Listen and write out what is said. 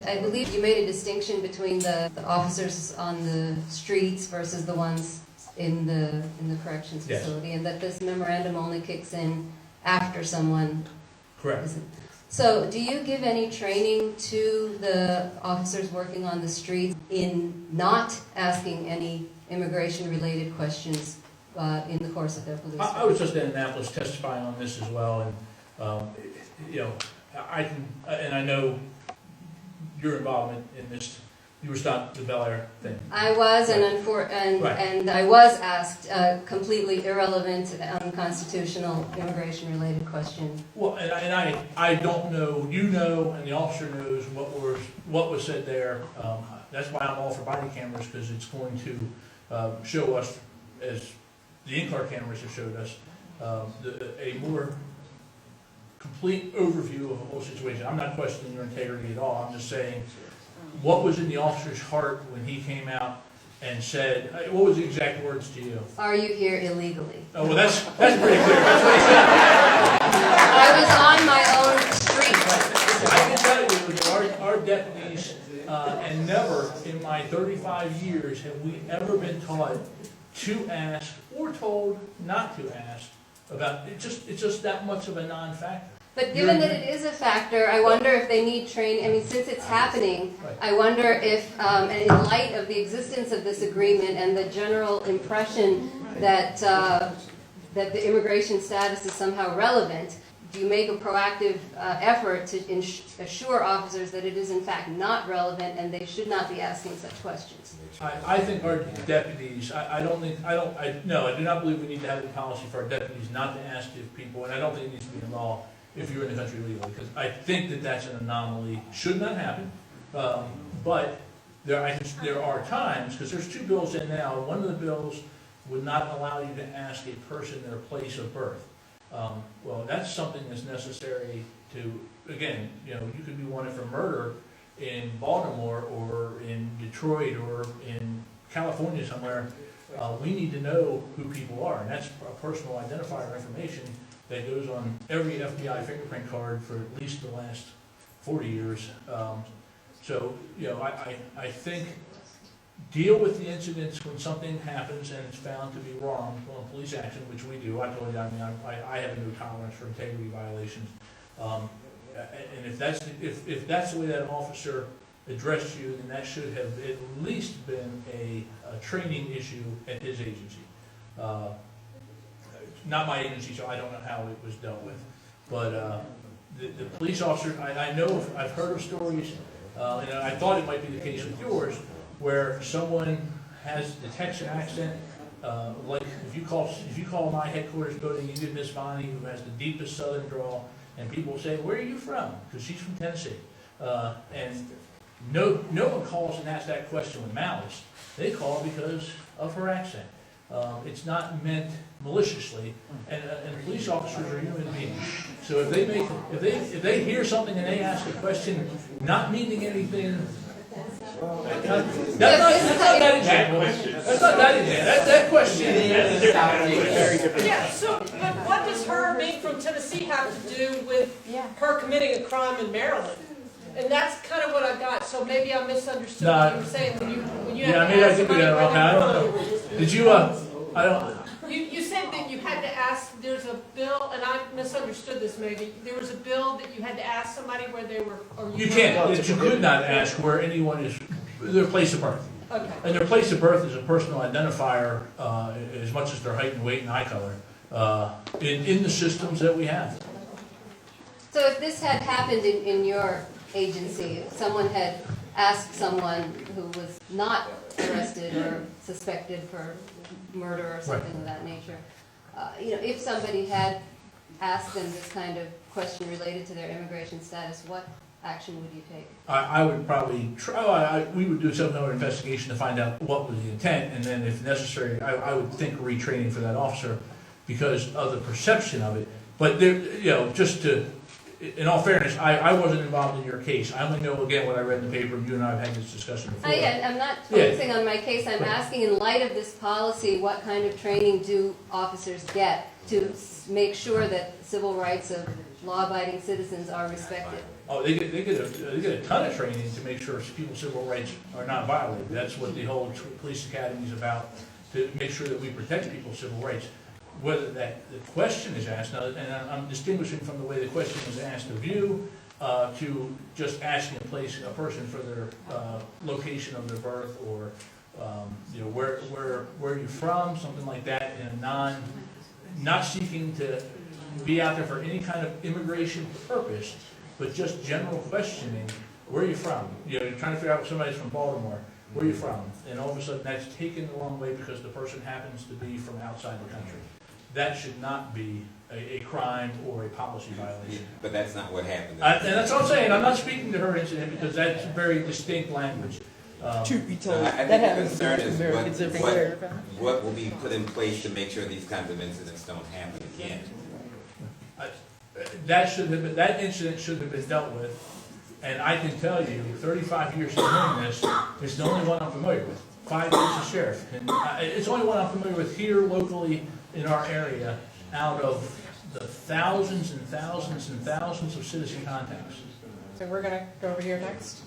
I believe you made a distinction between the officers on the streets versus the ones in the corrections Yes. facility, and that this memorandum only kicks in after someone Correct. isn't. So, do you give any training to the officers working on the streets in not asking any immigration-related questions in the course of their police work? I was just in Annapolis testifying on this as well, and you know, I know your involvement in this. You were stopped the Bel Air thing. I was, Right. and I was asked a completely irrelevant, unconstitutional immigration-related question. Well, and I don't know. You know, and the officer knows what was said there. That's why I'm all for body cameras, because it's going to show us, as the in-car cameras have showed us, a more complete overview of the whole situation. I'm not questioning your integrity at all. I'm just saying, what was in the officer's heart when he came out and said, what was the exact words to you? Are you here illegally? Oh, well, that's pretty clear. That's what he said. I was on my own street. I can tell you that our deputies, and never in my 35 years have we ever been taught to ask or told not to ask about, it's just that much of a non-factor. But given that it is a factor, I wonder if they need training. I mean, since it's happening, I wonder if, and in light of the existence of this agreement and the general impression that that the immigration status is somehow relevant, do you make a proactive effort to assure officers that it is in fact not relevant and they should not be asking such questions? I think our deputies, I do not believe we need to have a policy for our deputies not to ask if people, and I don't think it needs to be in law, if you're in the country legally, because I think that that's an anomaly. Should not happen, but there are times, because there's two bills in now. One of the bills would not allow you to ask a person their place of birth. Well, that's something that's necessary to, again, you know, you could be wanted for murder in Baltimore or in Detroit or in California somewhere. We need to know who people are, and that's a personal identifier information that goes on every FBI fingerprint card for at least the last 40 years. So, you know, I think deal with the incidents when something happens and it's found to be wrong on police action, which we do. I told you, I mean, I have no tolerance for integrity violations. And if that's the way that officer addressed you, then that should have at least been a training issue at his agency. Not my agency, so I don't know how it was dealt with. But the police officer, I know, I've heard of stories, and I thought it might be the case with yours, where someone detects an accent. Like if you call my headquarters building, you get Miss Bonnie, who has the deepest southern drawl, and people say, "Where are you from?" Because she's from Tennessee. And no one calls and asks that question with malice. They call because of her accent. It's not meant maliciously, and police officers are human beings. So if they hear something and they ask a question, not meaning anything, that's not that example. That's not that example. That question is very different. Yeah. So, but what does her being from Tennessee have to do with her committing a crime in Maryland? And that's kind of what I got. So maybe I misunderstood what you were saying when you Yeah, had maybe to I ask did somebody get that wrong. where I they're don't from. know. Did you? I don't. You said that you had to ask. There's a bill, and I misunderstood this. Maybe there was a bill that you had to ask somebody where they were. Or You can't. You could not ask where anyone is their place of birth. Okay. And their place of birth is a personal identifier, as much as their height and weight and eye color, in the systems that we have. So if this had happened in your agency, if someone had asked someone who was not arrested or suspected for murder or something of that nature, you know, if somebody had asked them this kind of question related to their immigration status, what action would you take? I would probably try, we would do some kind of investigation to find out what was the intent, and then if necessary, I would think retraining for that officer because of the perception of it. But there, you know, just to, in all fairness, I wasn't involved in your case. I only know, again, what I read in the paper. You and I have had this discussion before. I'm not focusing on my case. I'm asking, in light of this policy, what kind of training do officers get to make sure that civil rights of law-abiding citizens are respected. Oh, they get a ton of training to make sure people's civil rights are not violated. That's what the whole police academy is about, to make sure that we protect people's civil rights. Whether the question is asked, now, and I'm distinguishing from the way the question was asked of you, to just asking a person for their location of their birth, or where are you from, something like that, in a not seeking to be out there for any kind of immigration purpose, but just general questioning. Where are you from? You're trying to figure out if somebody's from Baltimore. Where are you from? And all of a sudden that's taken the wrong way because the person happens to be from outside the country. That should not be a crime or a policy violation. But that's not what happened. And that's what I'm saying. I'm not speaking to her incident because that's very distinct language. Truth be told, I think that the happens concern to is Americans everywhere. what will be put in place to make sure these kinds of incidents don't happen again. That incident should have been dealt with, and I can tell you, 35 years of doing this, it's the only one I'm familiar with. 5 years as sheriff, and it's the only one I'm familiar with here locally in our area, out of the thousands and thousands and thousands of citizen contacts. So we're gonna go over here next.